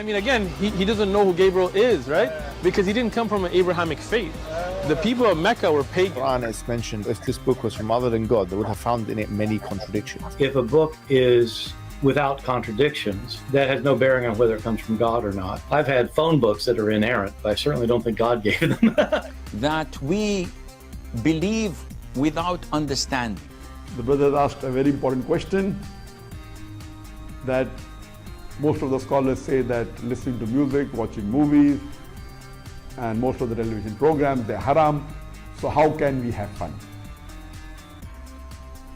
I mean, again, he doesn't know who Gabriel is, right? Because he didn't come from an Abrahamic faith. The people of Mecca were pagan. Quran is mentioned, if this book was from other than God, they would have found in it many contradictions. If a book is without contradictions, that has no bearing on whether it comes from God or not. I've had phone books that are inerrant, but I certainly don't think God gave them. That we believe without understanding. The brother asked a very important question, that most of the scholars say that listening to music, watching movies, and most of the television programs, they're haram. So how can we have fun?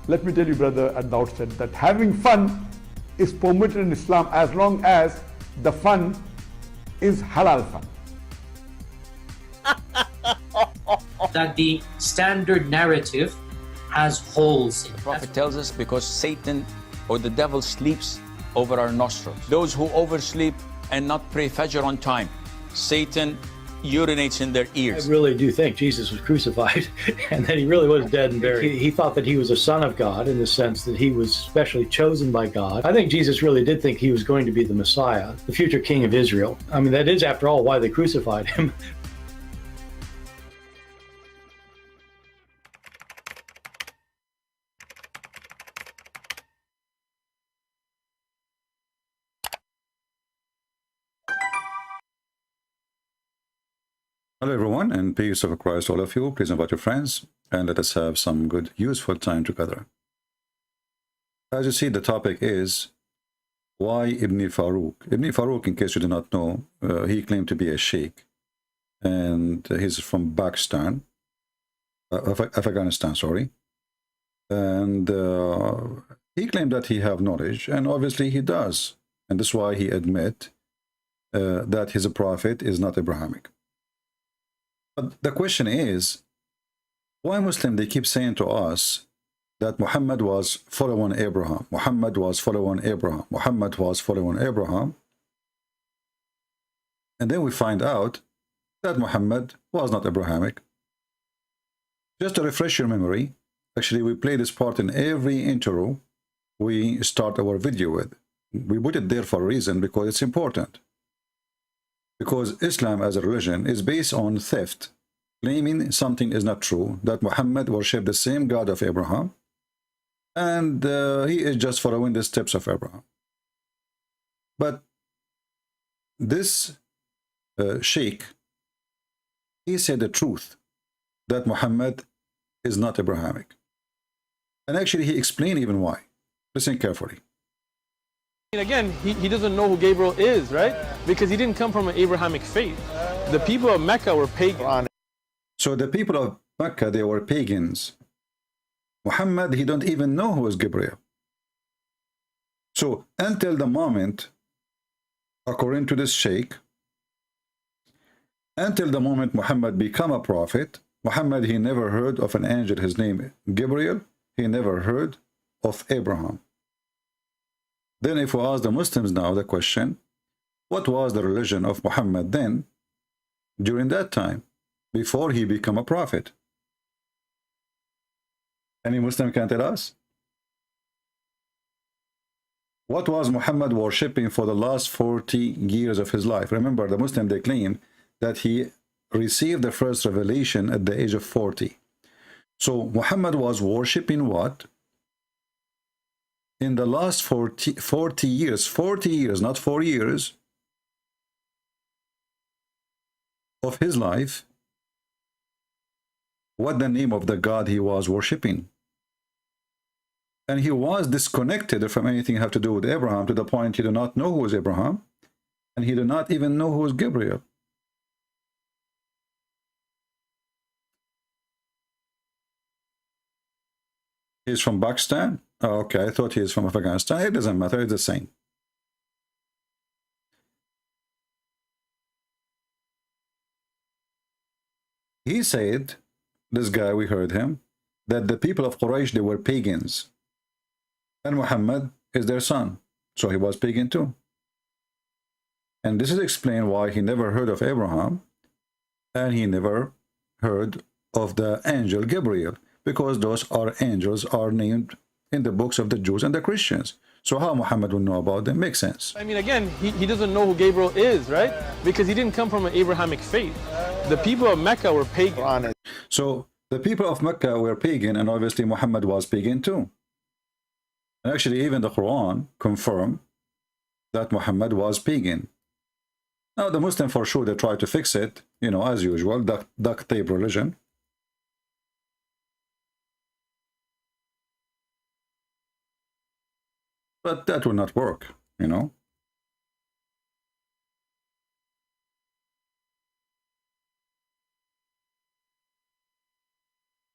Let me tell you, brother, at the outset, that having fun is permitted in Islam as long as the fun is halal fun. That the standard narrative has holes in it. The Prophet tells us because Satan or the devil sleeps over our nostrils. Those who oversleep and not pray Fajr on time, Satan urinates in their ears. I really do think Jesus was crucified and that he really was dead and buried. He thought that he was a son of God in the sense that he was specially chosen by God. I think Jesus really did think he was going to be the Messiah, the future king of Israel. I mean, that is, after all, why they crucified him. Hello everyone, and peace of Christ all of you. Please invite your friends and let us have some good, useful time together. As you see, the topic is why Ibn Farooq. Ibn Farooq, in case you do not know, he claimed to be a sheikh, and he's from Pakistan, Afghanistan, sorry. And he claimed that he have knowledge, and obviously he does, and that's why he admit that his prophet is not Abrahamic. But the question is, why Muslims, they keep saying to us that Muhammad was following Abraham, Muhammad was following Abraham, Muhammad was following Abraham, and then we find out that Muhammad was not Abrahamic. Just to refresh your memory, actually we play this part in every intro we start our video with. We put it there for a reason, because it's important. Because Islam as a religion is based on theft, claiming something is not true, that Muhammad worshipped the same God of Abraham, and he is just following the steps of Abraham. But this sheikh, he said the truth, that Muhammad is not Abrahamic. And actually he explained even why. Listen carefully. Again, he doesn't know who Gabriel is, right? Because he didn't come from an Abrahamic faith. The people of Mecca were pagan. So the people of Mecca, they were pagans. Muhammad, he don't even know who is Gabriel. So until the moment, according to this sheikh, until the moment Muhammad become a prophet, Muhammad, he never heard of an angel, his name Gabriel. He never heard of Abraham. Then if we ask the Muslims now the question, what was the religion of Muhammad then, during that time, before he became a prophet? Any Muslim can tell us? What was Muhammad worshipping for the last 40 years of his life? Remember, the Muslim, they claim that he received the first revelation at the age of 40. So Muhammad was worshipping what? In the last 40 years, not 4 years, of his life, what the name of the God he was worshipping. And he was disconnected from anything have to do with Abraham, to the point he did not know who was Abraham, and he did not even know who was Gabriel. He's from Pakistan? Oh, okay, I thought he is from Afghanistan. It doesn't matter, it's the same. He said, this guy, we heard him, that the people of Quraysh, they were pagans. And Muhammad is their son. So he was pagan too. And this is explained why he never heard of Abraham, and he never heard of the angel Gabriel, because those are angels are named in the books of the Jews and the Christians. So how Muhammad will know about them? Makes sense. I mean, again, he doesn't know who Gabriel is, right? Because he didn't come from an Abrahamic faith. The people of Mecca were pagan. So the people of Mecca were pagan, and obviously Muhammad was pagan too. And actually, even the Quran confirmed that Muhammad was pagan. Now, the Muslim, for sure, they try to fix it, you know, as usual, duct tape religion. But that will not work, you know.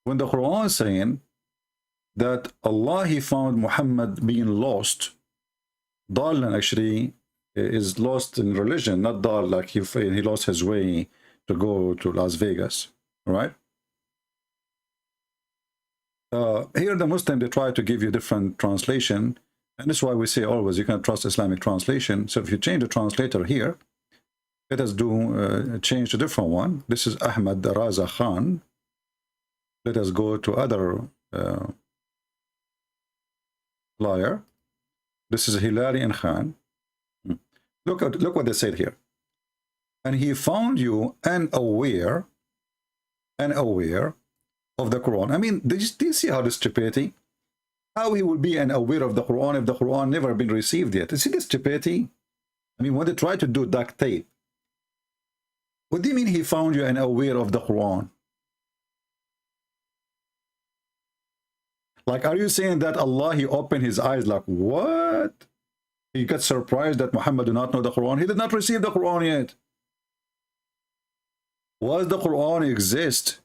When the Quran is saying that Allah, he found Muhammad being lost, Dalan actually is lost in religion, not Dal like he lost his way to go to Las Vegas, right? Here the Muslim, they try to give you different translation, and this is why we say always you can trust Islamic translation. So if you change the translator here, let us do change a different one. This is Ahmad Raza Khan. Let us go to other liar. This is Hilarian Khan. Look what they said here. And he found you unaware of the Quran. I mean, do you see how this stupidity? How he will be unaware of the Quran if the Quran never been received yet? You see this stupidity? I mean, when they try to do duct tape, what do you mean he found you unaware of the Quran? Like, are you saying that Allah, he opened his eyes like, what? He got surprised that Muhammad did not know the Quran. He did not receive the Quran yet. Was the Quran exist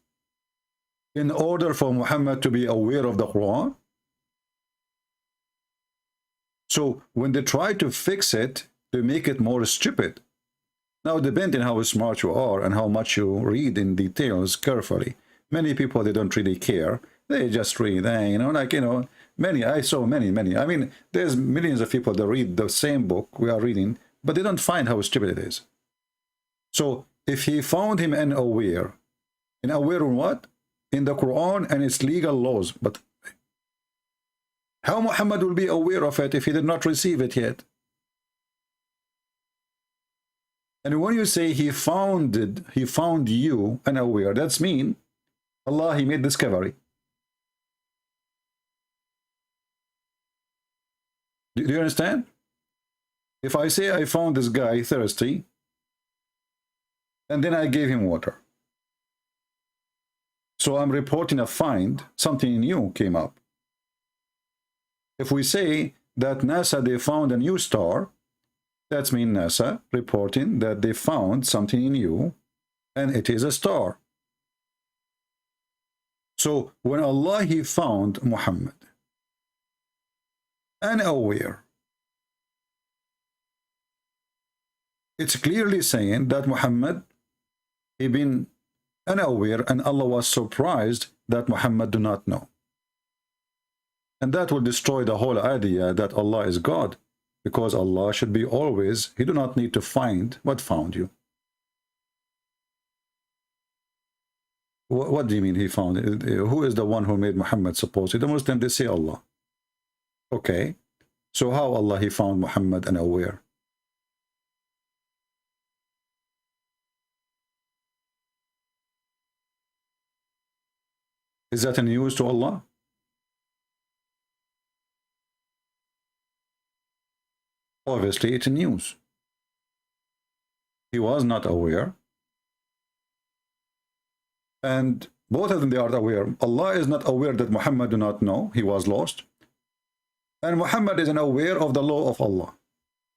in order for Muhammad to be aware of the Quran? So when they try to fix it, they make it more stupid. Now, depending how smart you are and how much you read in details carefully, many people, they don't really care. They just read, you know, like, you know, I saw many. I mean, there's millions of people that read the same book we are reading, but they don't find how stupid it is. So if he found him unaware on what? In the Quran and its legal laws. But how Muhammad will be aware of it if he did not receive it yet? And when you say he found you unaware, that's mean Allah, he made discovery. Do you understand? If I say I found this guy thirsty, and then I gave him water, so I'm reporting a find, something new came up. If we say that NASA, they found a new star, that's mean NASA reporting that they found something new, and it is a star. So when Allah, he found Muhammad unaware, it's clearly saying that Muhammad, he been unaware, and Allah was surprised that Muhammad do not know. And that will destroy the whole idea that Allah is God, because Allah should be always, he do not need to find what found you. What do you mean he found it? Who is the one who made Muhammad supposedly? The Muslim, they say Allah. Okay, so how Allah, he found Muhammad unaware? Is that a news to Allah? Obviously, it's news. He was not aware. And both of them, they are aware. Allah is not aware that Muhammad do not know. He was lost. And Muhammad is unaware of the law of Allah.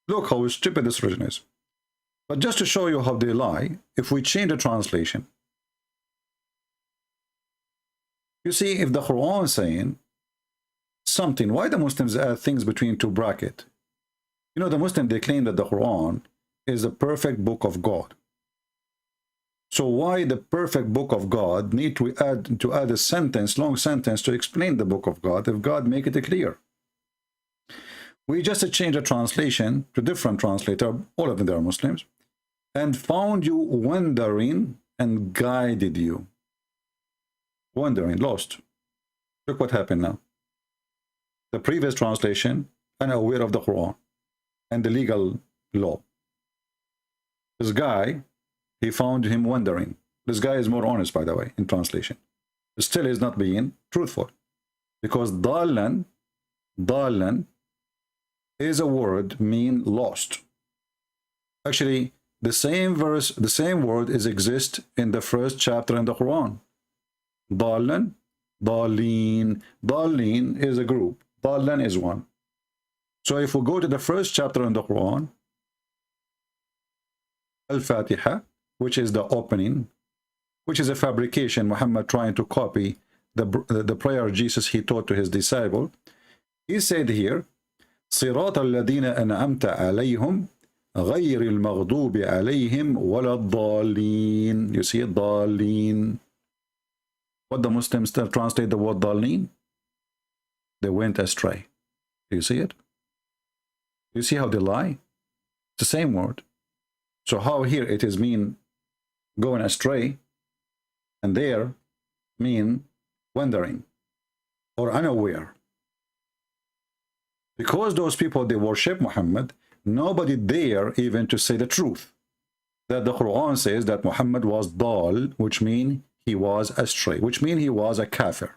Look how stupid this religion is. But just to show you how they lie, if we change the translation, you see, if the Quran is saying something, why the Muslims add things between two brackets? You know, the Muslims, they claim that the Quran is the perfect book of God. So why the perfect book of God need to add a sentence, long sentence, to explain the book of God if God make it clear? We just changed the translation to different translator, all of them, they are Muslims, and found you wandering and guided you. Wandering, lost. Look what happened now. The previous translation, unaware of the Quran and the legal law. This guy, he found him wondering. This guy is more honest, by the way, in translation. Still is not being truthful. Because dalan is a word mean lost. Actually, the same verse, the same word exists in the first chapter in the Quran. Dalan, daleen. Daleen is a group. Dalan is one. So if we go to the first chapter in the Quran, Al-Fatiha, which is the opening, which is a fabrication, Muhammad trying to copy the prayer Jesus he taught to his disciple. He said here, صراط الذين أنعمت عليهم غير المغضوب عليهم ولا الضالين. You see it, ضالين. What the Muslims translate the word ضالين? They went astray. Do you see it? You see how they lie? It's the same word. So how here it is mean going astray, and there mean wandering or unaware. Because those people, they worship Muhammad, nobody dare even to say the truth. That the Quran says that Muhammad was dal, which means he was astray, which means he was a kafir,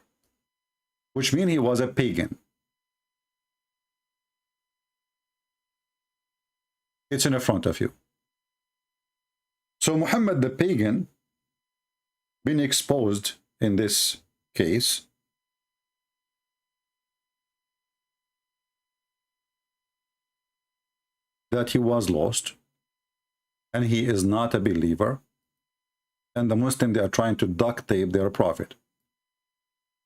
which means he was a pagan. It's in front of you. So Muhammad the pagan been exposed in this case. That he was lost and he is not a believer, and the Muslims, they are trying to duct tape their prophet.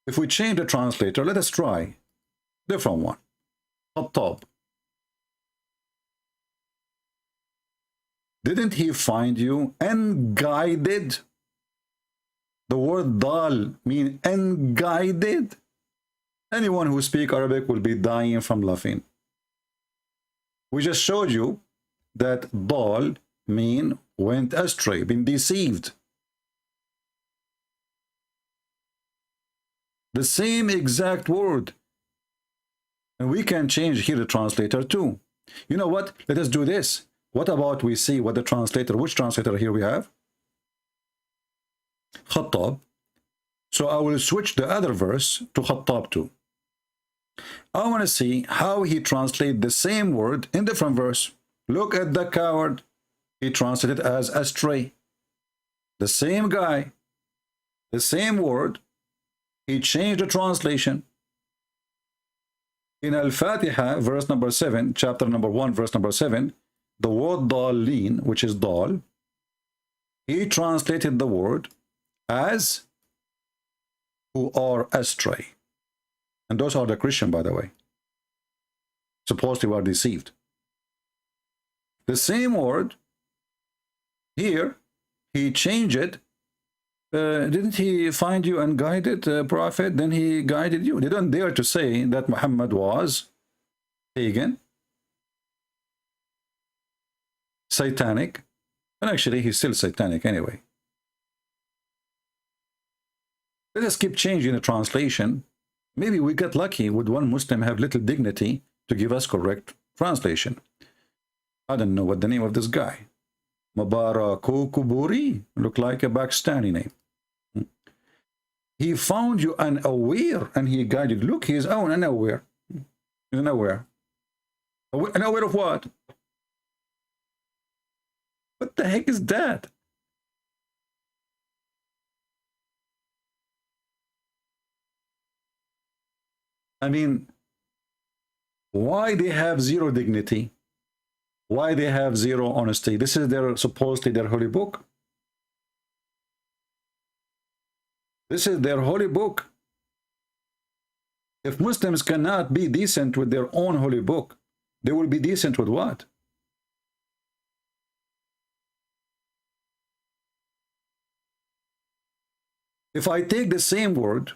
If we change the translator, let us try different one. Khattab. Didn't he find you unguided? The word dal means unguided. Anyone who speaks Arabic will be dying from laughing. We just showed you that dal mean went astray, been deceived. The same exact word. And we can change here the translator too. You know what? Let us do this. What about we see what the translator, which translator here we have? Khattab. So I will switch the other verse to Khattab too. I want to see how he translates the same word in different verse. Look at the coward. He translated as astray. The same guy, the same word, he changed the translation. In Al-Fatiha, verse number 7, chapter number 1, verse number 7, the word daleen, which is dal, he translated the word as who are astray. And those are the Christian, by the way. Supposedly were deceived. The same word, here, he changed it. Didn't he find you unguided, prophet? Then he guided you. They don't dare to say that Muhammad was pagan, satanic, and actually he's still satanic anyway. Let us keep changing the translation. Maybe we got lucky with one Muslim have little dignity to give us correct translation. I don't know what the name of this guy. Mubarak Kuburi, look like a Pakistani name. He found you unaware and he guided. Look, he is unaware. He's unaware. Unaware of what? What the heck is that? I mean, why they have zero dignity? Why they have zero honesty? This is their supposedly their holy book. This is their holy book. If Muslims cannot be decent with their own holy book, they will be decent with what? If I take the same word,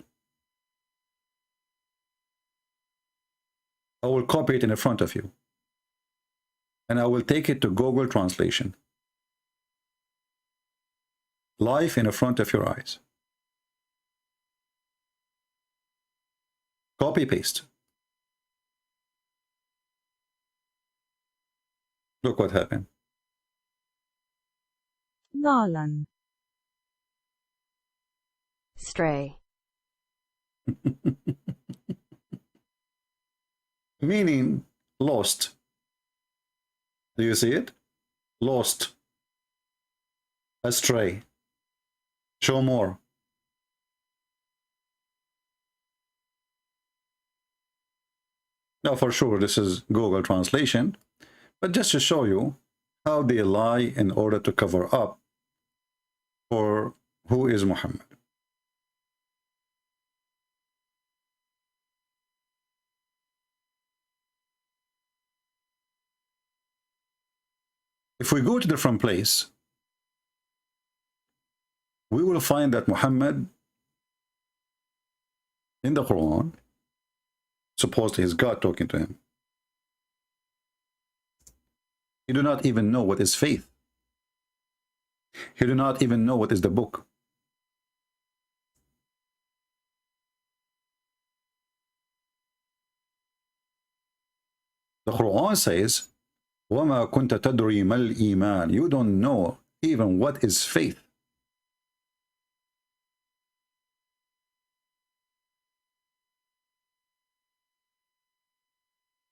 I will copy it in front of you. And I will take it to Google Translation. Live in front of your eyes. Copy paste. Look what happened. ضالا stray Meaning lost. Do you see it? Lost. Astray. Show more. Now, for sure, this is Google translation, but just to show you how they lie in order to cover up for who is Muhammad. If we go to a different place, we will find that Muhammad in the Quran, supposedly is God talking to him. He do not even know what is faith. He do not even know what is the book. The Quran says, وَمَا كُنْتَ تَدْرِي مَا الْإِيمَانِ. You don't know even what is faith.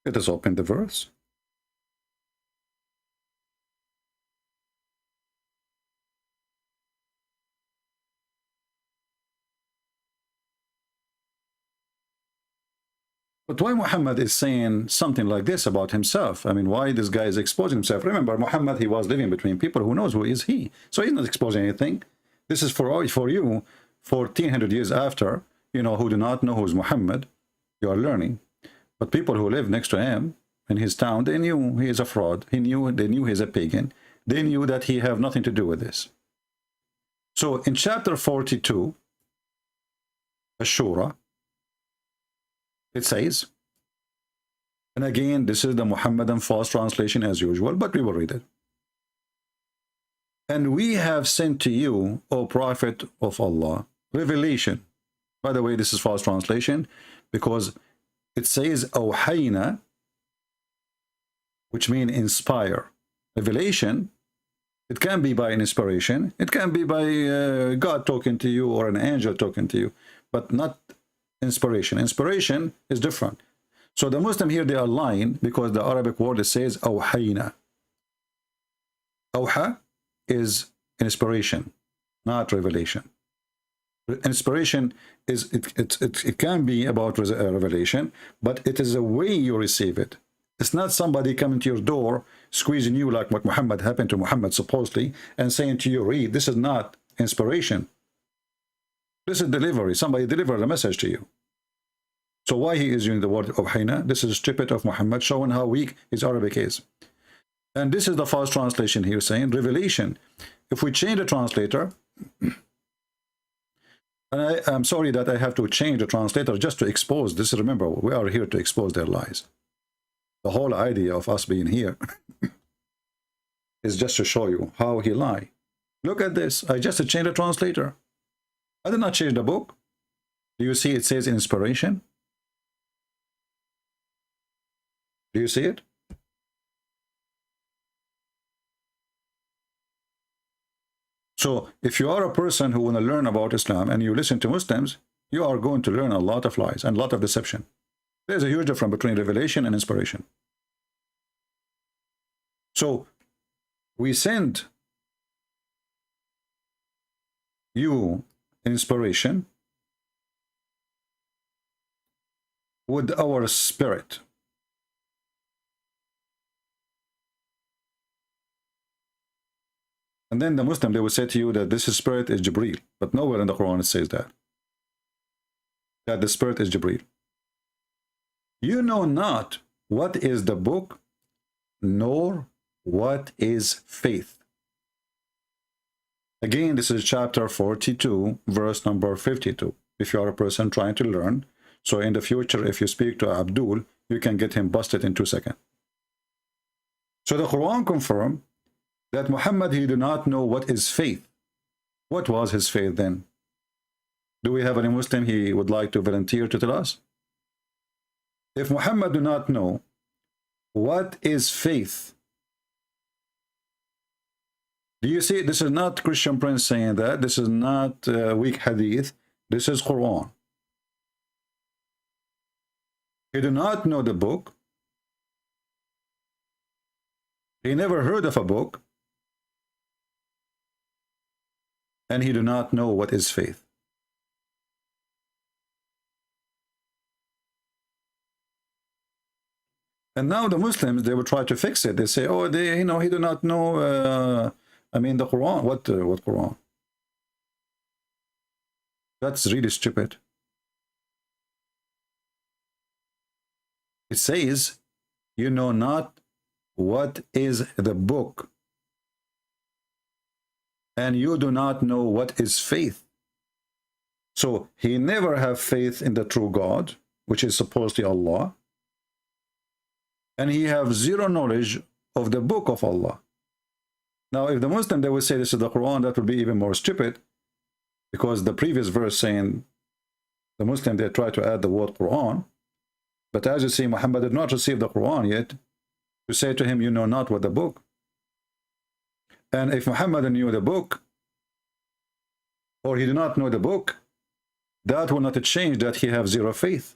Let us open the verse. But why Muhammad is saying something like this about himself? I mean, why this guy is exposing himself? Remember, Muhammad, he was living between people who knows who is he. So he's not exposing anything. This is for you, 1400 years after, you know, who do not know who is Muhammad. You are learning. But people who live next to him in his town, they knew he is a fraud. They knew he's a pagan. They knew that he have nothing to do with this. So in chapter 42, Ashura, it says, and again, this is the Muhammadan false translation as usual, but we will read it. And we have sent to you, O Prophet of Allah, revelation. By the way, this is false translation because it says awhayna, which means inspire. Revelation, it can be by an inspiration. It can be by God talking to you or an angel talking to you, but not inspiration. Inspiration is different. So the Muslim here, they are lying because the Arabic word, it says awhayna. Awha is inspiration, not revelation. Inspiration is it can be about revelation, but it is a way you receive it. It's not somebody coming to your door, squeezing you like what Muhammad happened to Muhammad supposedly, and saying to you, read. This is not inspiration. This is delivery. Somebody delivered a message to you. So why he is using the word of Hayna? This is stupid of Muhammad, showing how weak his Arabic is. And this is the false translation here saying revelation. If we change the translator, and I'm sorry that I have to change the translator just to expose this. Remember, we are here to expose their lies. The whole idea of us being here is just to show you how he lie. Look at this. I just changed the translator. I did not change the book. Do you see it says inspiration? Do you see it? So if you are a person who want to learn about Islam and you listen to Muslims, you are going to learn a lot of lies and a lot of deception. There's a huge difference between revelation and inspiration. So we send you inspiration with our spirit. And then the Muslim, they will say to you that this spirit is Jibreel. But nowhere in the Quran it says that. That the spirit is Jibreel. You know not what is the book, nor what is faith. Again, this is chapter 42, verse number 52. If you are a person trying to learn, so in the future, if you speak to Abdul, you can get him busted in 2 seconds. So the Quran confirmed that Muhammad, he did not know what is faith. What was his faith then? Do we have any Muslim he would like to volunteer to tell us? If Muhammad do not know what is faith, Do you see? This is not Christian Prince saying that. This is not weak hadith. This is Quran. He do not know the book. He never heard of a book. And he do not know what is faith. And now the Muslims, they will try to fix it. They say, oh, he do not know, the Quran. What Quran? That's really stupid. It says, you know not what is the book, and you do not know what is faith. So he never have faith in the true God, which is supposedly Allah, and he have zero knowledge of the book of Allah. Now, if the Muslim, they would say this is the Quran, that would be even more stupid, because the previous verse saying, the Muslim, they try to add the word Quran, but as you see, Muhammad did not receive the Quran yet, to say to him, you know not what the book. And if Muhammad knew the book, or he did not know the book, that will not change that he have zero faith.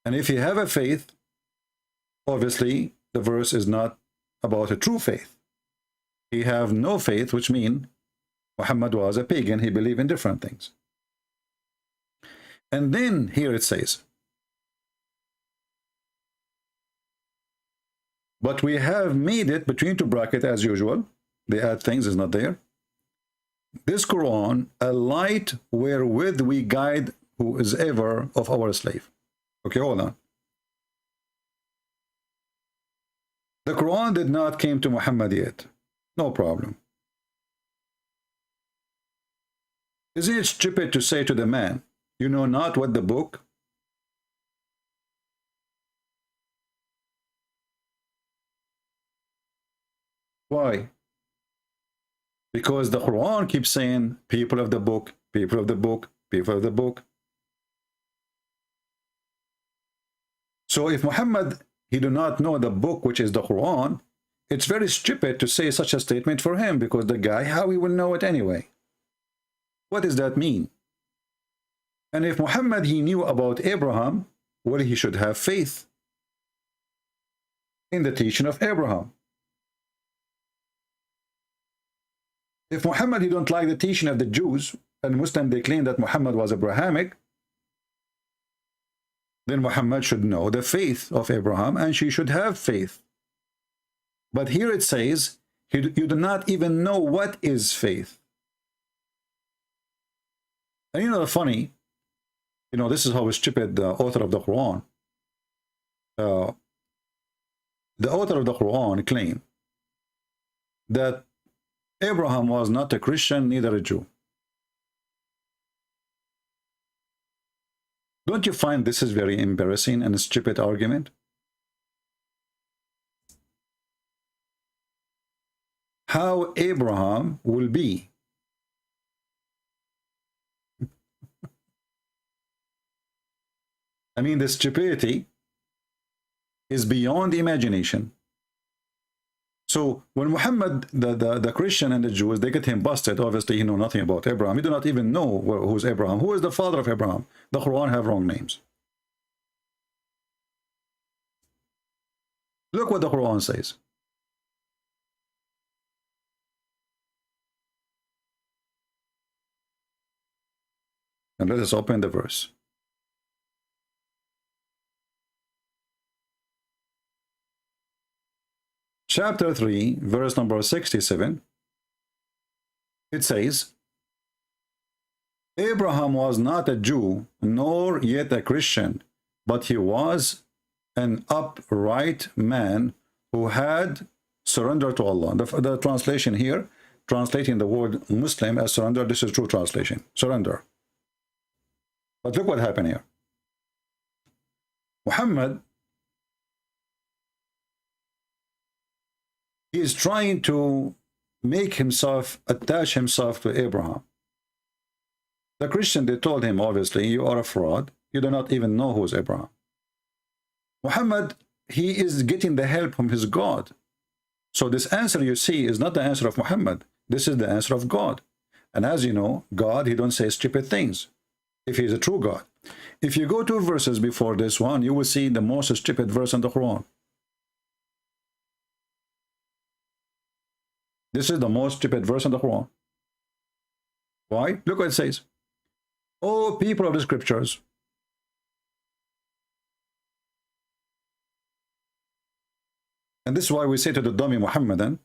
And if he have a faith, obviously the verse is not about a true faith. He have no faith, which means Muhammad was a pagan. He believed in different things. And then here it says, but we have made it between two brackets as usual. They add things, is not there. This Quran, a light wherewith we guide who is ever of our slave. Okay, hold on. The Quran did not came to Muhammad yet. No problem. Isn't it stupid to say to the man, you know not what the book? Why? Because the Quran keeps saying, people of the book, people of the book, people of the book. So if Muhammad, he do not know the book, which is the Quran, it's very stupid to say such a statement for him, because the guy, how he will know it anyway? What does that mean? And if Muhammad, he knew about Abraham, well, he should have faith in the teaching of Abraham. If Muhammad, he don't like the teaching of the Jews, and Muslims, they claim that Muhammad was Abrahamic, then Muhammad should know the faith of Abraham, and she should have faith. But here it says, you do not even know what is faith. And you know the funny, this is how stupid the author of the Quran. The author of the Quran claimed that Abraham was not a Christian, neither a Jew. Don't you find this is very embarrassing and a stupid argument? How Abraham will be the stupidity is beyond imagination. So when Muhammad, the Christian and the Jews, they get him busted, obviously he know nothing about Abraham. He do not even know who's Abraham. Who is the father of Abraham? The Quran have wrong names. Look what the Quran says. And let us open the verse. Chapter 3, verse number 67, it says, Abraham was not a Jew, nor yet a Christian, but he was an upright man who had surrendered to Allah. The translation here, translating the word Muslim as surrender, this is true translation, surrender. But look what happened here. Muhammad, he is trying to make himself, attach himself to Abraham. The Christian, they told him, obviously, you are a fraud. You do not even know who is Abraham. Muhammad, he is getting the help from his God. So this answer you see is not the answer of Muhammad. This is the answer of God. And as you know, God, he don't say stupid things if he is a true God. If you go 2 verses before this one, you will see the most stupid verse in the Quran. This is the most stupid verse in the Quran. Why? Look what it says. O people of the scriptures, and this is why we say to the dummy Muhammadan,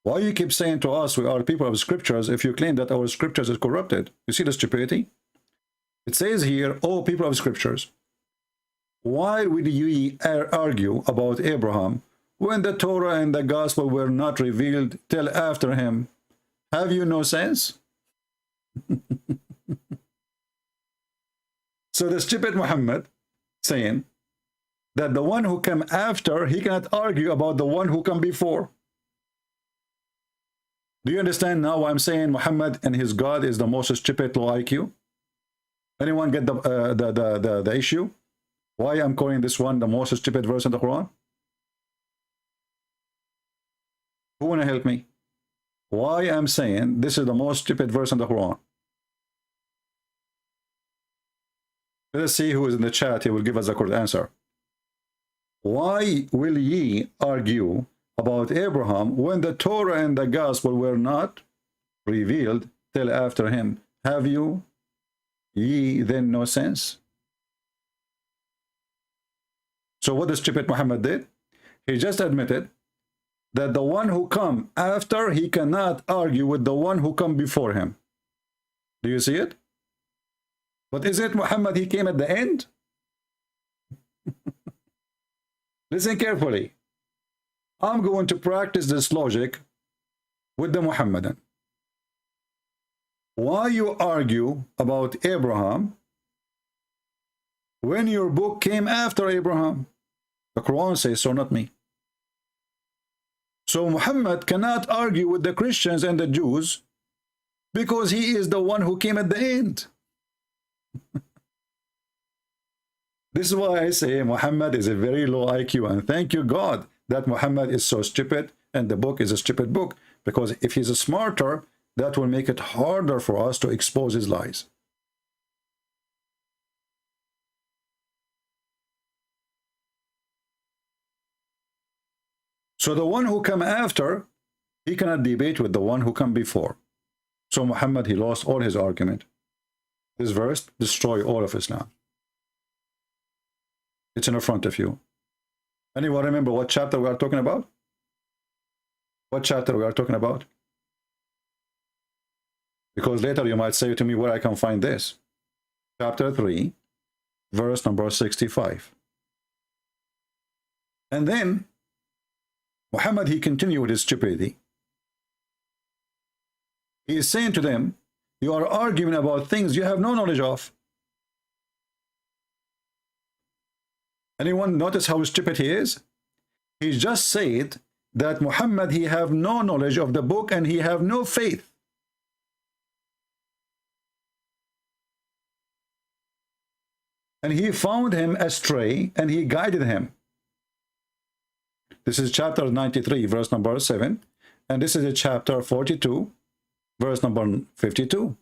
why you keep saying to us we are people of scriptures if you claim that our scriptures is corrupted? You see the stupidity? It says here, O people of scriptures, why would you argue about Abraham when the Torah and the gospel were not revealed till after him? Have you no sense? So the stupid Muhammad saying that the one who came after, he cannot argue about the one who came before. Do you understand now why I'm saying Muhammad and his God is the most stupid low IQ? Anyone get the issue? Why I'm calling this one the most stupid verse in the Quran? Who wanna help me? Why I'm saying this is the most stupid verse in the Quran? Let's see who is in the chat. He will give us a correct answer. Why will ye argue about Abraham when the Torah and the gospel were not revealed till after him? Have you ye then no sense? So what the stupid Muhammad did? He just admitted that the one who come after, he cannot argue with the one who come before him. Do you see it? But is it Muhammad, he came at the end? Listen carefully. I'm going to practice this logic with the Muhammadan. Why you argue about Abraham when your book came after Abraham? The Quran says so, not me. So Muhammad cannot argue with the Christians and the Jews because he is the one who came at the end. This is why I say Muhammad is a very low IQ, and thank you God that Muhammad is so stupid and the book is a stupid book, because if he's a smarter, that will make it harder for us to expose his lies. So the one who come after, he cannot debate with the one who come before. So Muhammad, he lost all his argument. This verse destroy all of Islam. It's in the front of you. Anyone remember what chapter we are talking about? What chapter we are talking about? Because later you might say to me where I can find this. Chapter 3, verse number 65. And then Muhammad, he continued with his stupidity. He is saying to them, you are arguing about things you have no knowledge of. Anyone notice how stupid he is? He just said that Muhammad, he have no knowledge of the book and he have no faith. And he found him astray and he guided him. This is chapter 93, verse number 7. And this is a chapter 42, verse number 52.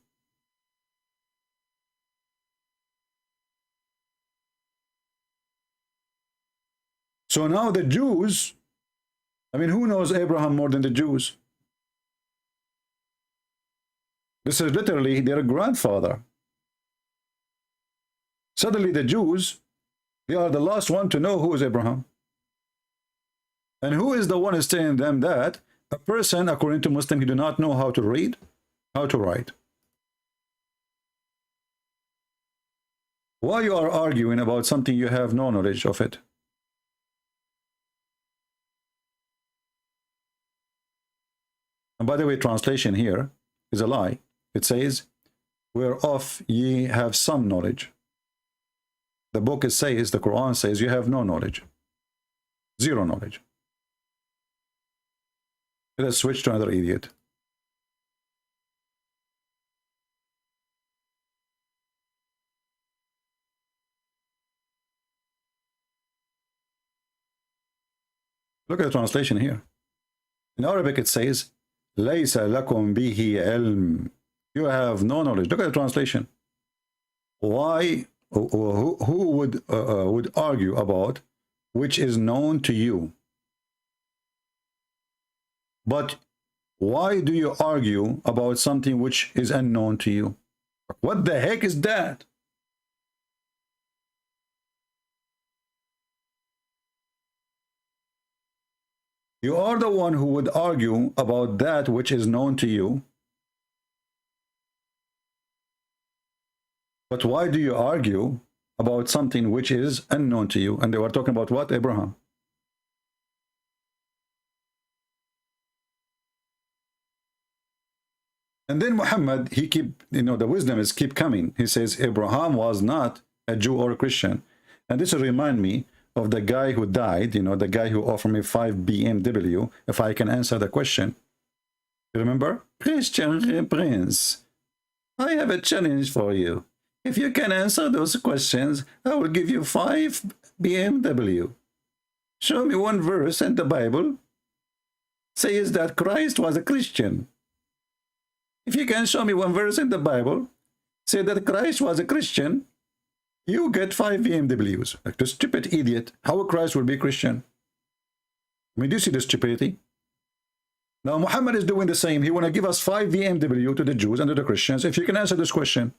So now the Jews, I mean, who knows Abraham more than the Jews? This is literally their grandfather. Suddenly the Jews, they are the last one to know who is Abraham. And who is the one who's telling them that a person, according to Muslim, he do not know how to read, how to write? Why you are arguing about something you have no knowledge of it? And by the way, translation here is a lie. It says, whereof ye have some knowledge. The book says, the Quran says, you have no knowledge. Zero knowledge. Let us switch to another idiot. Look at the translation here. In Arabic it says, لَيْسَ لَكُمْ بِهِ عِلْم. You have no knowledge. Look at the translation. Why? Who would argue about which is known to you? But why do you argue about something which is unknown to you? What the heck is that? You are the one who would argue about that which is known to you. But why do you argue about something which is unknown to you? And they were talking about what? Abraham. And then Muhammad, he keep, the wisdom is keep coming. He says Abraham was not a Jew or a Christian. And this will remind me of the guy who died, the guy who offered me 5 BMW if I can answer the question. You remember? Christian Prince, I have a challenge for you. If you can answer those questions, I will give you 5 BMW. Show me one verse in the Bible says that Christ was a Christian. If you can show me one verse in the Bible say that Christ was a Christian, you get 5 BMWs. Like the stupid idiot. How Christ will be Christian? I mean, do you see the stupidity? Now Muhammad is doing the same. He want to give us 5 BMW to the Jews and to the Christians. If you can answer this question.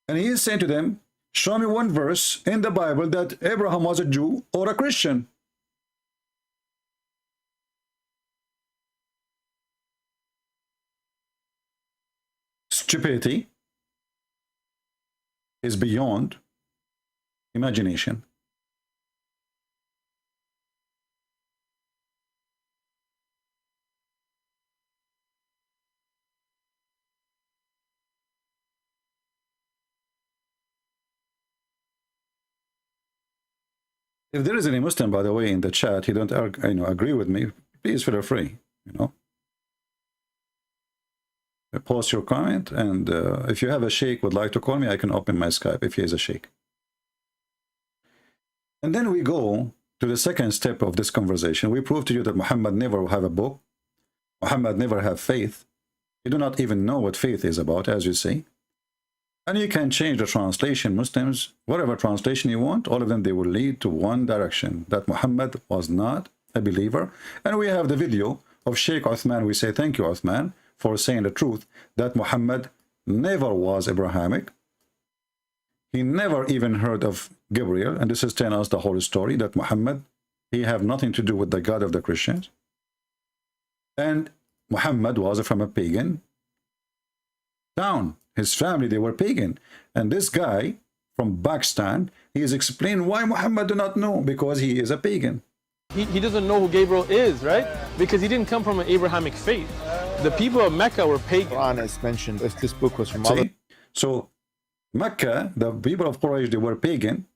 And he is saying to them, show me one verse in the Bible that Abraham was a Jew or a Christian. Stupidity is beyond imagination. If there is any Muslim, by the way, in the chat, he don't agree with me, please feel free, Post your comment, and if you have a sheikh would like to call me, I can open my Skype if he is a sheikh. And then we go to the second step of this conversation. We prove to you that Muhammad never have a book. Muhammad never have faith. You do not even know what faith is about, as you see. And you can change the translation, Muslims, whatever translation you want, all of them, they will lead to one direction, that Muhammad was not a believer. And we have the video of Sheikh Uthman. We say, thank you, Uthman, for saying the truth, that Muhammad never was Abrahamic. He never even heard of Gabriel. And this is telling us the whole story, that Muhammad, he have nothing to do with the God of the Christians. And Muhammad was from a pagan town. His family, they were pagan. And this guy from Pakistan, he is explaining why Muhammad do not know, because he is a pagan. He doesn't know who Gabriel is, right? Because he didn't come from an Abrahamic faith. The people of Mecca were pagan. Quran is mentioned if this book was from See? Allah. So Mecca, the people of Quraysh, they were pagan.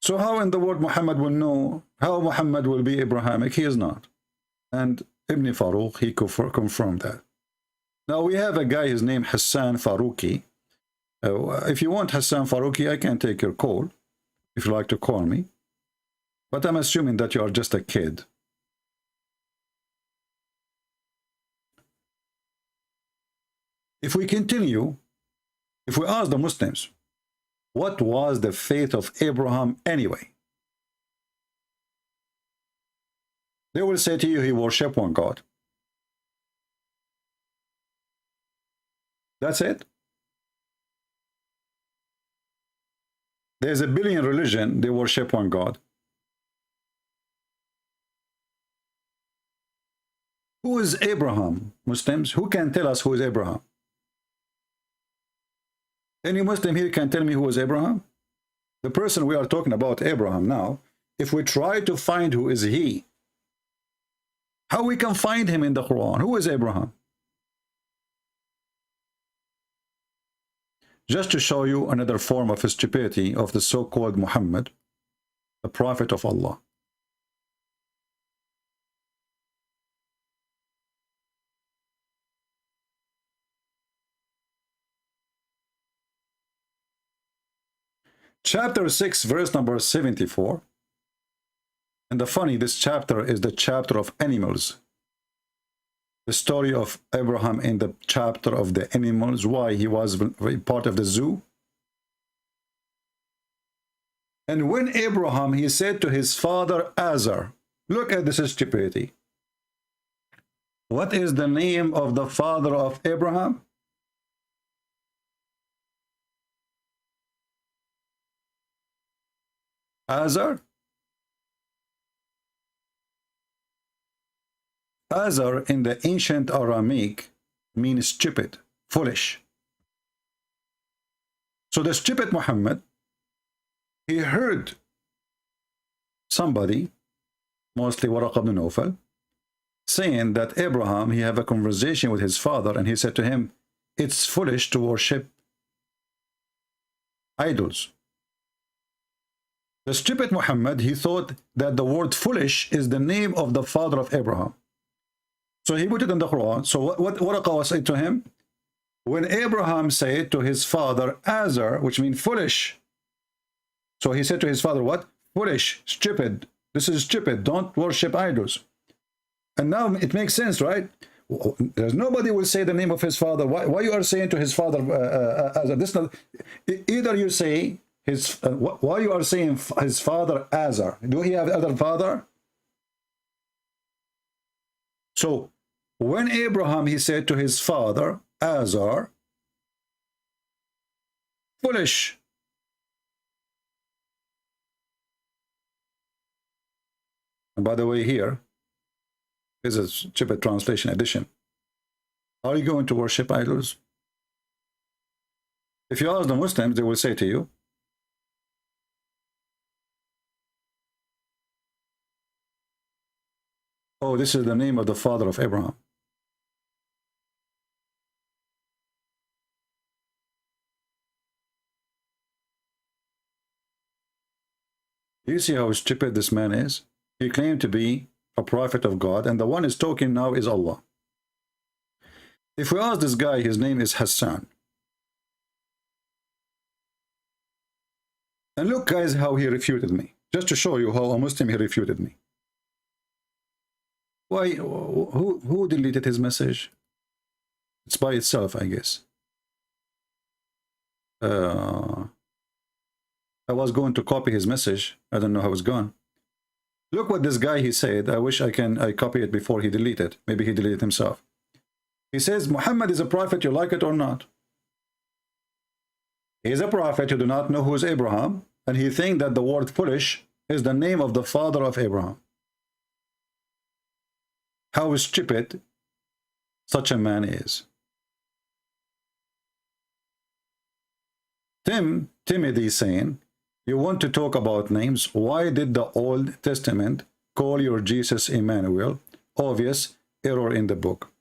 So how in the world Muhammad will know, how Muhammad will be Abrahamic? He is not. And Ibn Farooq, he confirmed that. Now we have a guy, his name Hassan Farooqi. If you want Hassan Farooqi, I can take your call, if you like to call me. But I'm assuming that you are just a kid. If we continue, if we ask the Muslims, what was the faith of Abraham anyway? They will say to you, he worshiped one God. That's it. There's a billion religion, they worship one God. Who is Abraham, Muslims? Who can tell us who is Abraham? Any Muslim here can tell me who is Abraham? The person we are talking about, Abraham, now, if we try to find who is he, how we can find him in the Quran? Who is Abraham? Just to show you another form of stupidity of the so-called Muhammad, the prophet of Allah. Chapter 6, verse number 74. And the funny, this chapter is the chapter of animals. The story of Abraham in the chapter of the animals, why he was part of the zoo. And when Abraham, he said to his father Azar, look at this stupidity. What is the name of the father of Abraham? Azar? Azar in the ancient Aramaic means stupid, foolish. So the stupid Muhammad, he heard somebody, mostly Waraq ibn Nawfal, saying that Abraham, he had a conversation with his father, and he said to him, it's foolish to worship idols. The stupid Muhammad, he thought that the word foolish is the name of the father of Abraham. So he put it in the Quran. So what Waraqah said to him? When Abraham said to his father Azar, which means foolish. So he said to his father, what? Foolish, stupid. This is stupid. Don't worship idols. And now it makes sense, right? There's nobody will say the name of his father. Why you are saying to his father Azar? This not, either you say his. Why you are saying his father Azar? Do he have other father? So when Abraham, he said to his father Azar, foolish. And by the way, here is a stupid translation edition. Are you going to worship idols? If you ask the Muslims, they will say to you, oh, this is the name of the father of Abraham. Do you see how stupid this man is? He claimed to be a prophet of God, and the one is talking now is Allah. If we ask this guy, his name is Hassan. And look, guys, how he refuted me. Just to show you how a Muslim he refuted me. Why? Who deleted his message? It's by itself, I guess. I was going to copy his message. I don't know how it's gone. Look what this guy he said. I wish I copy it before he deleted. Maybe he deleted himself. He says Muhammad is a prophet, you like it or not. He is a prophet, you do not know who is Abraham, and he thinks that the word foolish is the name of the father of Abraham. How stupid such a man is. Timothy is saying, you want to talk about names. Why did the Old Testament call your Jesus Emmanuel? Obvious error in the book.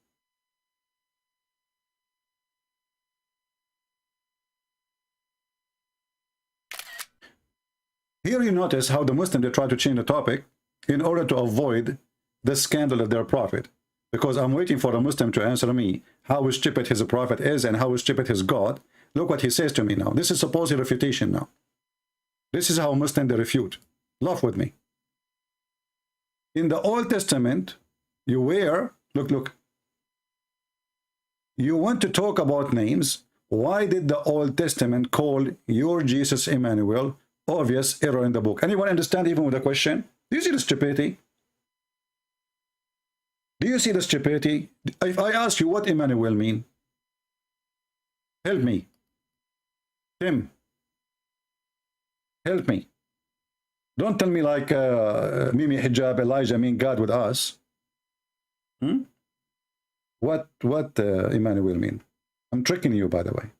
Here you notice how the Muslims, they try to change the topic in order to avoid the scandal of their prophet. Because I'm waiting for a Muslim to answer me how stupid his prophet is and how stupid his God. Look what he says to me now. This is supposed refutation now. This is how Muslims they refute. Laugh with me. In the Old Testament, you were, look. You want to talk about names. Why did the Old Testament call your Jesus Emmanuel? Obvious error in the book. Anyone understand even with a question? Do you see the stupidity? Do you see the stupidity? If I ask you what Emmanuel mean, help me. Tim, help me. Don't tell me like Mimi Hijab, Elijah mean God with us. What Emmanuel mean? I'm tricking you, by the way.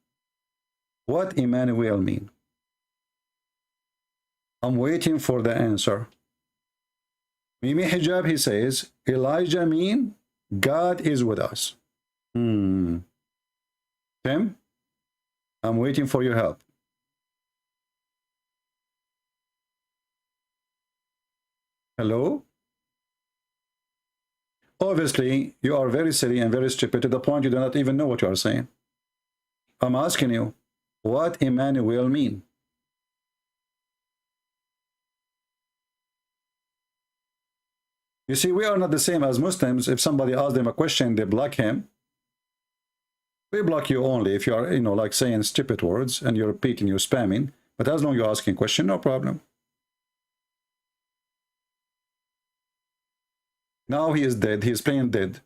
What Emmanuel mean? I'm waiting for the answer. Mimi Hijab, he says, Elijah mean God is with us. Tim, I'm waiting for your help. Hello? Obviously, you are very silly and very stupid to the point you do not even know what you are saying. I'm asking you, what Emmanuel mean? You see, we are not the same as Muslims. If somebody asks them a question, they block him. We block you only if you are, like saying stupid words and you're repeating, you're spamming. But as long as you're asking a question, no problem. Now he is dead. He is playing dead.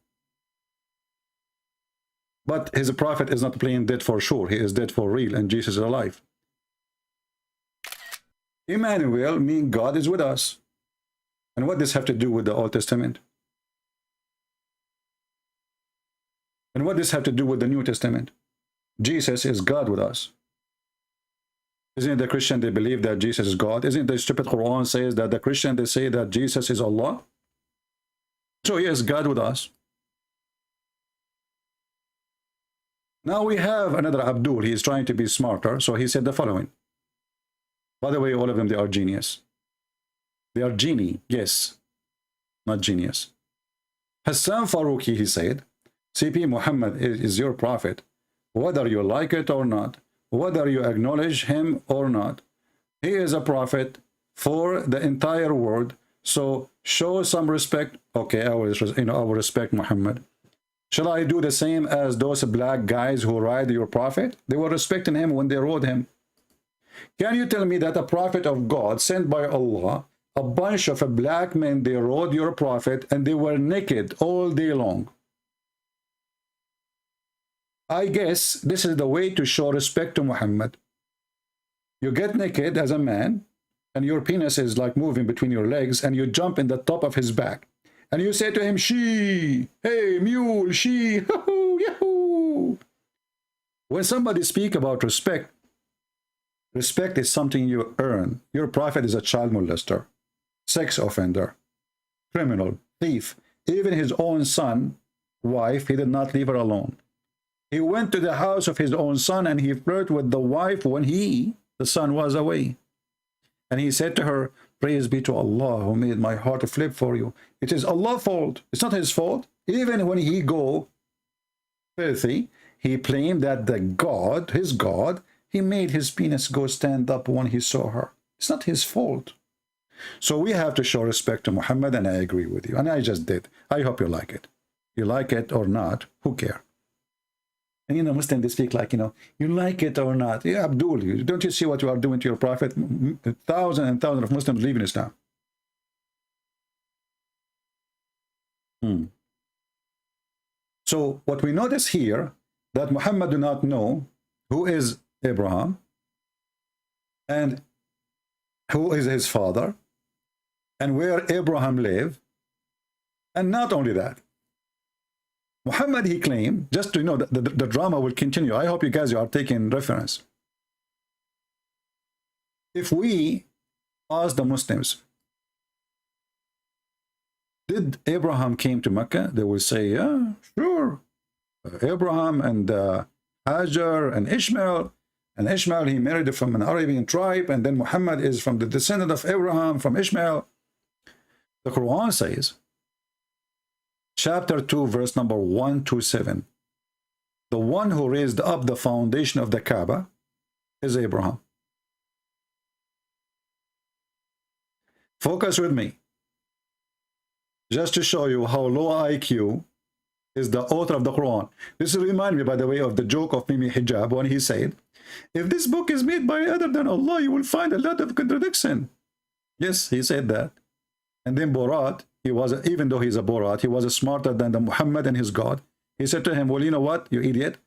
But his prophet is not playing dead for sure. He is dead for real, and Jesus is alive. Emmanuel means God is with us. And what does this have to do with the Old Testament? And what does this have to do with the New Testament? Jesus is God with us. Isn't it the Christian, they believe that Jesus is God? Isn't the stupid Quran says that the Christian, they say that Jesus is Allah? So he is God with us. Now we have another Abdul. He is trying to be smarter. So he said the following. By the way, all of them, they are genius. They are genie, yes, not genius. Hassan Farooqi, he said, CP Muhammad is your prophet, whether you like it or not, whether you acknowledge him or not. He is a prophet for the entire world, so show some respect. Okay, I will respect Muhammad. Shall I do the same as those black guys who ride your prophet? They were respecting him when they rode him. Can you tell me that a prophet of God sent by Allah, a bunch of black men, they rode your prophet and they were naked all day long? I guess this is the way to show respect to Muhammad. You get naked as a man and your penis is like moving between your legs and you jump in the top of his back and you say to him, she, hey, mule, she, yahoo, yahoo. When somebody speak about respect, respect is something you earn. Your prophet is a child molester, sex offender, criminal, thief. Even his own son, wife, he did not leave her alone. He went to the house of his own son and he flirted with the wife when the son was away. And he said to her, praise be to Allah who made my heart flip for you. It is Allah's fault. It's not his fault. Even when he go filthy, he claimed that the God, his God, he made his penis go stand up when he saw her. It's not his fault. So we have to show respect to Muhammad, and I agree with you. And I just did. I hope you like it. You like it or not, who cares? And Muslims, they speak like, you like it or not. Yeah, Abdul, don't you see what you are doing to your prophet? Thousands and thousands of Muslims leaving Islam. So what we notice here, that Muhammad do not know who is Abraham and who is his father and where Abraham lived. And not only that, Muhammad, he claimed, just to the drama will continue. I hope you guys are taking reference. If we ask the Muslims, did Abraham came to Mecca? They will say, yeah, sure. Abraham and Hajar and Ishmael. And Ishmael, he married from an Arabian tribe. And then Muhammad is from the descendant of Abraham, from Ishmael. The Quran says, chapter 2, verse number 1 to 7. The one who raised up the foundation of the Kaaba is Abraham. Focus with me. Just to show you how low IQ is the author of the Quran. This reminds me, by the way, of the joke of Mimi Hijab when he said, if this book is made by other than Allah, you will find a lot of contradiction. Yes, he said that. And then Borat, he was, even though he's a Borat, he was smarter than the Muhammad and his God. He said to him, well, you know what, you idiot?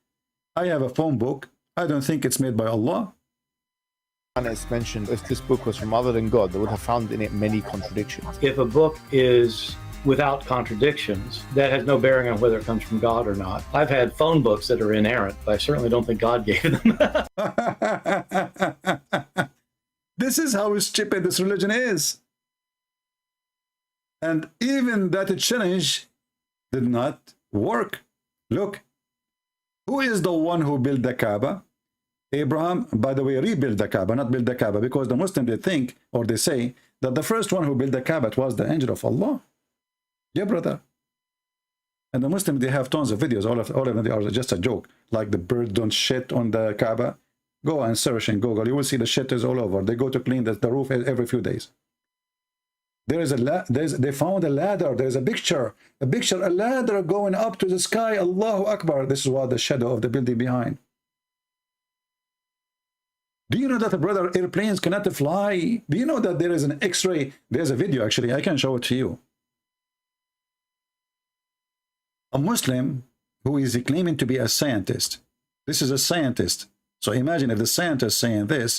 I have a phone book. I don't think it's made by Allah. And it's mentioned, if this book was from other than God, they would have found in it many contradictions. If a book is without contradictions, that has no bearing on whether it comes from God or not. I've had phone books that are inerrant, but I certainly don't think God gave them. This is how stupid this religion is. And even that challenge did not work. Look, who is the one who built the Kaaba? Abraham, by the way, rebuilt the Kaaba, not built the Kaaba, because the Muslims, they think, or they say, that the first one who built the Kaaba was the angel of Allah. Yeah, brother. And the Muslims, they have tons of videos. All of them, they are just a joke. Like the bird don't shit on the Kaaba. Go and search in Google. You will see the shit is all over. They go to clean the roof every few days. There is they found a ladder. There's a picture, a ladder going up to the sky. Allahu Akbar. This is what the shadow of the building behind. Do you know that, brother, airplanes cannot fly? Do you know that there is an X-ray? There's a video, actually. I can show it to you. A Muslim who is claiming to be a scientist. This is a scientist. So imagine if the scientist saying this,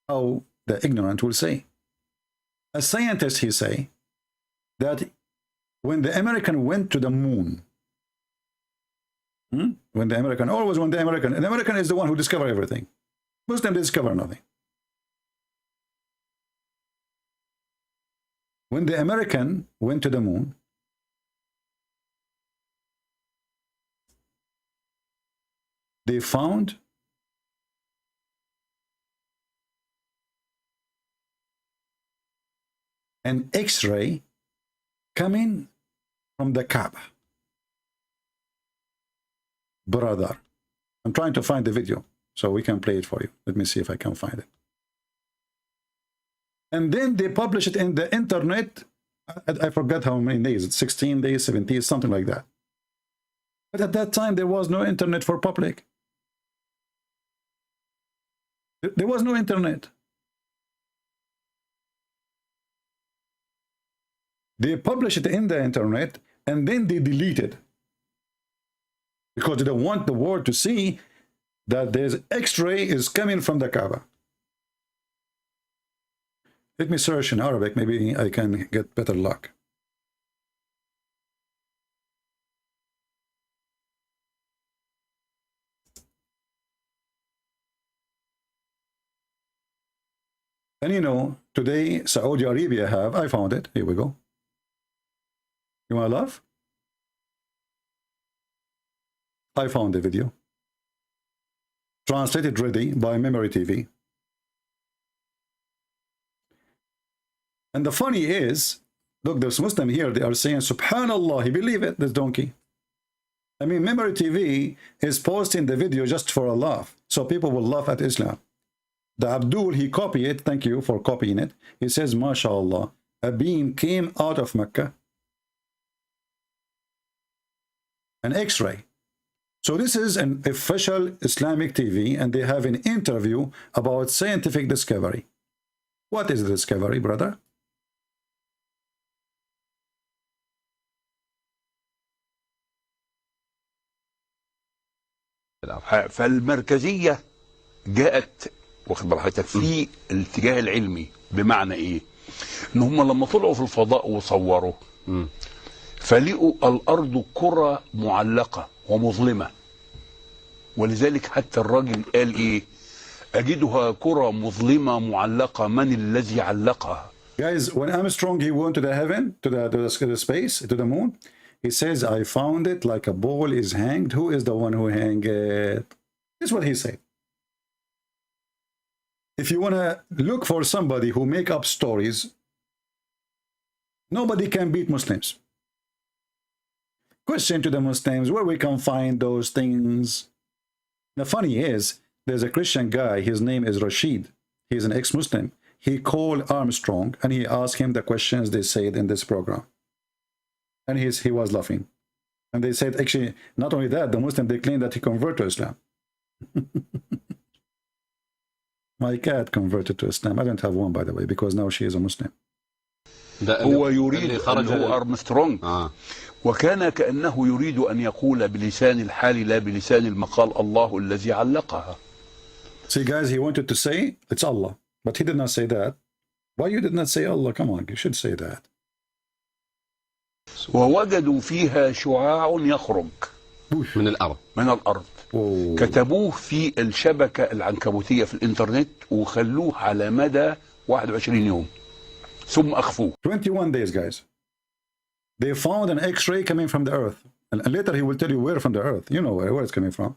how the ignorant will say. A scientist, he say, that when the American went to the moon, when the American is the one who discovered everything. Muslim discover nothing. When the American went to the moon, they found an X-ray coming from the Kaaba. Brother, I'm trying to find the video so we can play it for you. Let me see if I can find it. And then they publish it in the internet. I forgot how many days, 16 days, 17, something like that. But at that time, there was no internet for public. There was no internet. They publish it in the internet and then they delete it because they don't want the world to see that there's X-ray is coming from the Kaaba. Let me search in Arabic, maybe I can get better luck. And you know, today Saudi Arabia have, I found it, here we go. You want to laugh? I found the video. Translated ready by Memory TV. And the funny is, look, there's Muslim here, they are saying, Subhanallah, he believe it, this donkey. I mean, Memory TV is posting the video just for a laugh, so people will laugh at Islam. The Abdul, he copied it, thank you for copying it. He says, MashaAllah, a beam came out of Mecca. An X-ray. So this is an official Islamic TV, and they have an interview about scientific discovery. What is the discovery, brother? فالمركزية جاءت واخد براحتك في الاتجاه العلمي، بمعنى ايه؟ ان هم لما طلعوا في الفضاء وصوروا فلقوا الارض كرة معلقة ومظلمة، ولذلك حتى الراجل قال ايه؟ اجدها كرة مظلمة معلقة، من الذي علقها؟ Guys, when Armstrong he went to the heaven, to the space, to the moon, he says, I found it like a ball is hanged. Who is the one who hang it? That's what he said. If you want to look for somebody who make up stories, nobody can beat Muslims. Question to the Muslims, where we can find those things? The funny is, there's a Christian guy, his name is Rashid. He's an ex-Muslim. He called Armstrong and he asked him the questions they said in this program. And he was laughing. And they said, actually, not only that, the Muslim, they claim that he converted to Islam. My cat converted to Islam. I don't have one, by the way, because now she is a Muslim. هو يريد أن هو أرمسترونج وكان كأنه يريد أن يقول بلسان الحال لا بلسان المقال الله الذي علقها. See, guys, he wanted to say it's Allah, but he did not say that. Why you did not say Allah? Come on, you should say that. ووجدوا فيها شعاع يخرج من الأرض. كتبوه في الشبكة العنكبوتية في الإنترنت وخلوه على مدى 21 يوم ثم أخفوه. 21 days, guys. They found an X-ray coming from the earth. And later he will tell you where from the earth. You know where it's coming from.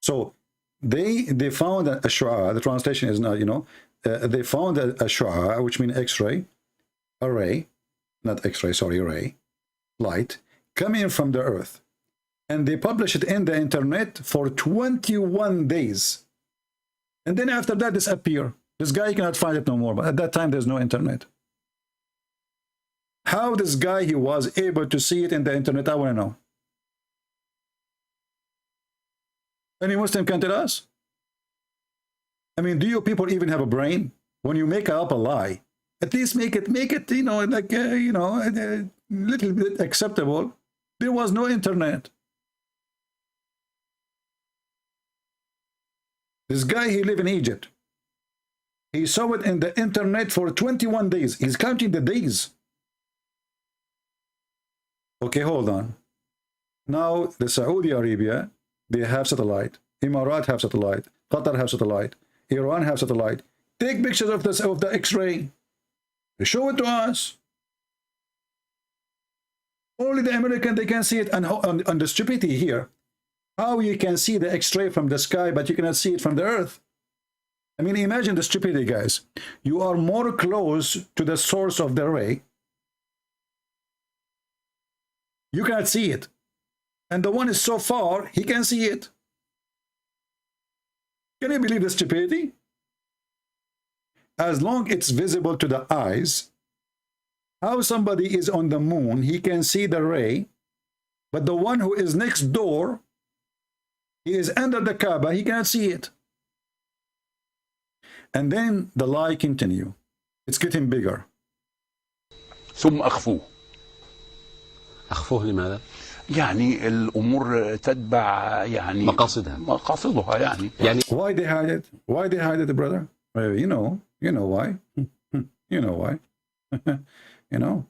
So they found a shu'a. The translation is not, you know, they found a shu'a, which means X-ray, a ray, not X-ray, sorry, ray, light, coming from the earth. And they publish it in the internet for 21 days. And then after that, disappear. This guy cannot find it no more. But at that time, there's no internet. How this guy, he was able to see it in the internet, I want to know. Any Muslim can tell us? I mean, do you people even have a brain? When you make up a lie, at least make it, you know, like, you know, a little bit acceptable. There was no internet. This guy, he lived in Egypt. He saw it in the internet for 21 days. He's counting the days. Okay, hold on. Now, the Saudi Arabia, they have satellite. Emirat have satellite. Qatar have satellite. Iran have satellite. Take pictures of the X-ray. Show it to us. Only the American, they can see it. And on the stupidity here, how you can see the X-ray from the sky, but you cannot see it from the earth. I mean, imagine the stupidity, guys. You are more close to the source of the ray. You cannot see it. And the one is so far, he can see it. Can you believe the stupidity? As long it's visible to the eyes, how somebody is on the moon, he can see the ray, but the one who is next door, he is under the Kaaba, he cannot see it. And then the lie continue. It's getting bigger. ثم أخفوه. أخفوه لماذا؟ يعني الأمور تتبع يعني مقاصدها يعني. Why they hide it? Why they hide it, brother? You know why. You know why. You know,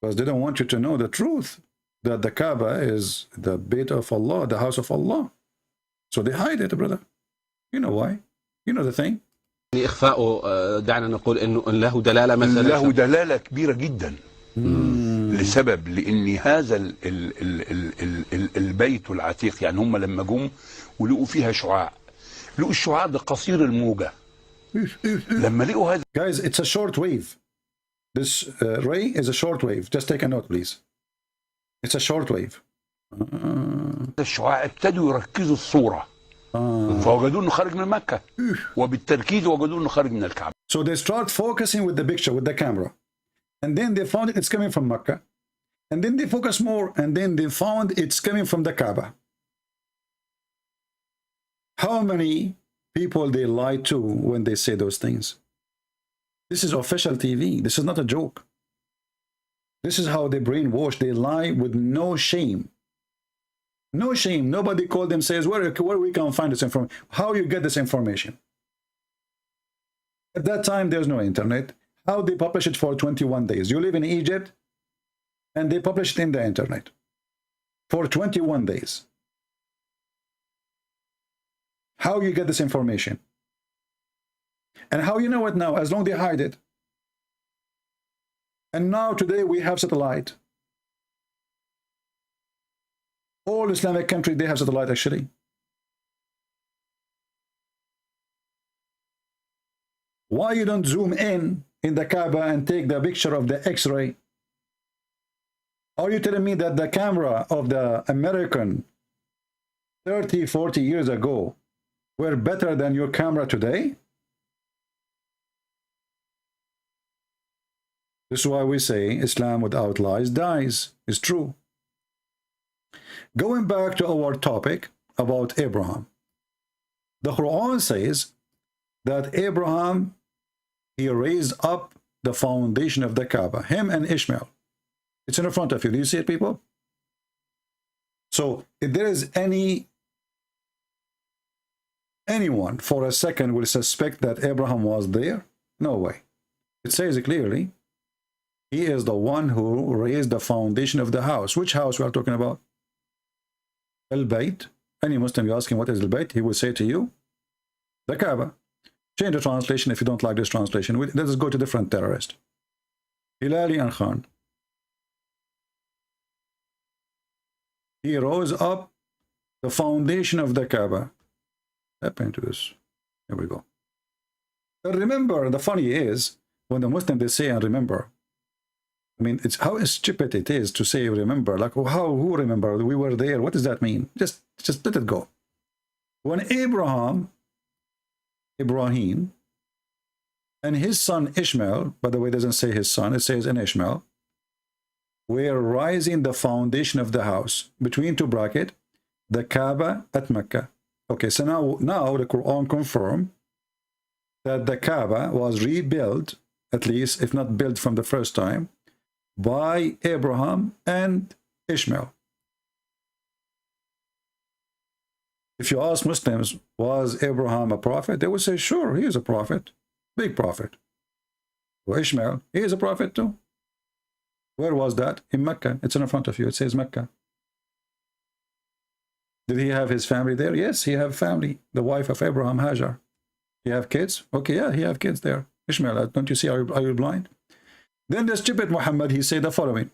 because they don't want you to know the truth, that the Kaaba is the bait of Allah, the house of Allah. So they hide it, brother. You know why. You know the thing. إخفاؤه دعنا نقول إنه له دلالة مثلا. له دلالة كبيرة جدا. لسبب لأن هذا البيت العتيق، يعني هم لما جم ولقوا فيها شعاع، لقوا الشعاع ده قصير الموجة. لما لقوا هذا. Guys, it's a short wave. This ray is a short wave. Just take a note, please. It's a short wave. الشعاع ابتدوا يركزوا الصورة. فوجدوا انه خارج من مكة. وبالتركيز وجدوا انه خارج من الكعبة. So they start focusing with the picture, with the camera. And then they found it's coming from Mecca. And then they focus more, and then they found it's coming from the Kaaba. How many people they lie to when they say those things? This is official TV. This is not a joke. This is how they brainwash. They lie with no shame. No shame. Nobody called them, says, where we can find this information? How you get this information? At that time, there's no internet. How they publish it for 21 days? You live in Egypt, and they publish it in the internet for 21 days. How you get this information? And how you know it now? As long as they hide it. And now today we have satellite. All Islamic countries, they have satellite actually. Why you don't zoom in the Kaaba and take the picture of the X-ray? Are you telling me that the camera of the American 30, 40 years ago were better than your camera today? This is why we say Islam without lies dies. It's true. Going back to our topic about Abraham. The Quran says that Abraham, he raised up the foundation of the Kaaba, him and Ishmael. It's in front of you. Do you see it, people? So if there is anyone for a second will suspect that Abraham was there, no way. It says it clearly. He is the one who raised the foundation of the house. Which house we are talking about? Al-Bayt. Any Muslim, you ask him what is Al-Bayt, he will say to you, the Kaaba. Change the translation if you don't like this translation. Let us go to different terrorist. Hilali and Khan. He rose up the foundation of the Kaaba. Step into this. Here we go. But remember, the funny is, when the Muslim, they say, and remember, I mean, it's how stupid it is to say remember. Like, who remember? We were there. What does that mean? Just let it go. When Ibrahim, and his son Ishmael, by the way, it doesn't say his son, it says in Ishmael, were raising the foundation of the house, between two brackets, the Kaaba at Mecca. Okay, so now the Quran confirms that the Kaaba was rebuilt, at least if not built from the first time, by Abraham and Ishmael. If you ask Muslims, was Abraham a prophet? They would say, sure, he is a prophet, big prophet. Well, Ishmael, he is a prophet too. Where was that? In Mecca. It's in front of you. It says Mecca. Did he have his family there? Yes, he had family. The wife of Abraham, Hajar. He have kids? Okay, yeah, he have kids there. Ishmael, don't you see? Are you blind? Then the stupid Muhammad, he said the following.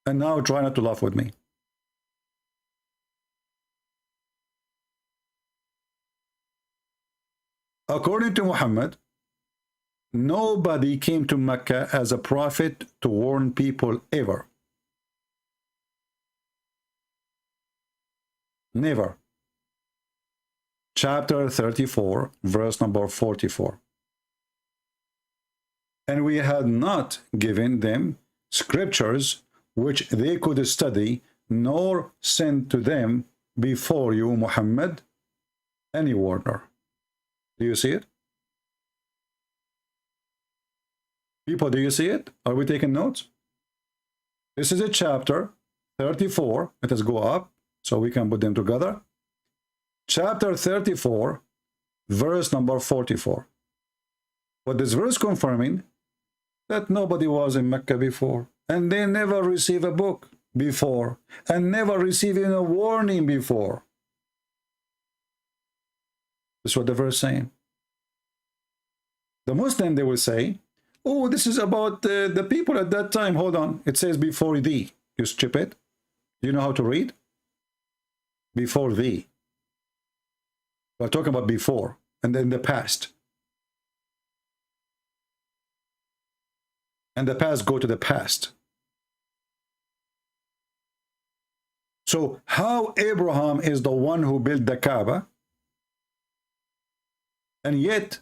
And now try not to laugh with me. According to Muhammad, nobody came to Mecca as a prophet to warn people ever. Never. Chapter 34, verse number 44. And we had not given them scriptures which they could study, nor sent to them before you, Muhammad, any warner. Do you see it? People, do you see it? Are we taking notes? This is a chapter 34. Let us go up so we can put them together. Chapter 34, verse number 44. What this verse confirming? That nobody was in Mecca before, and they never received a book before, and never received a warning before. That's what the verse saying. The Muslim, they will say, oh, this is about the people at that time. Hold on. It says before thee. You stupid. You know how to read? Before thee. We're talking about before and then the past. And the past go to the past. So how Abraham is the one who built the Kaaba, and yet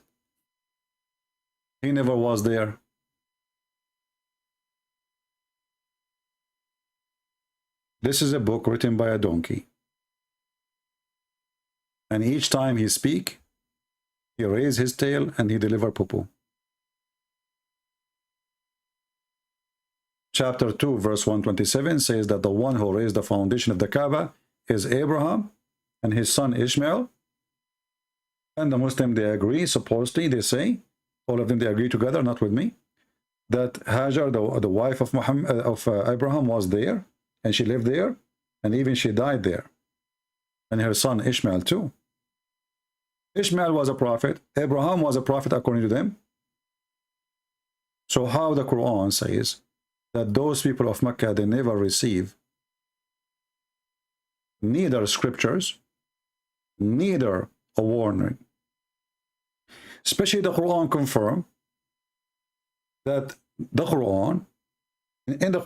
he never was there? This is a book written by a donkey. And each time he speak, he raise his tail and he deliver poo-poo. Chapter 2, verse 127 says that the one who raised the foundation of the Kaaba is Abraham and his son Ishmael. And the Muslim, they agree, supposedly, they say, all of them, they agree together, not with me, that Hajar, the wife of Abraham, was there, and she lived there, and even she died there. And her son Ishmael too. Ishmael was a prophet. Abraham was a prophet according to them. So how the Quran says that those people of Mecca, they never receive neither scriptures, neither a warning. Especially the Quran confirm that the Quran, in the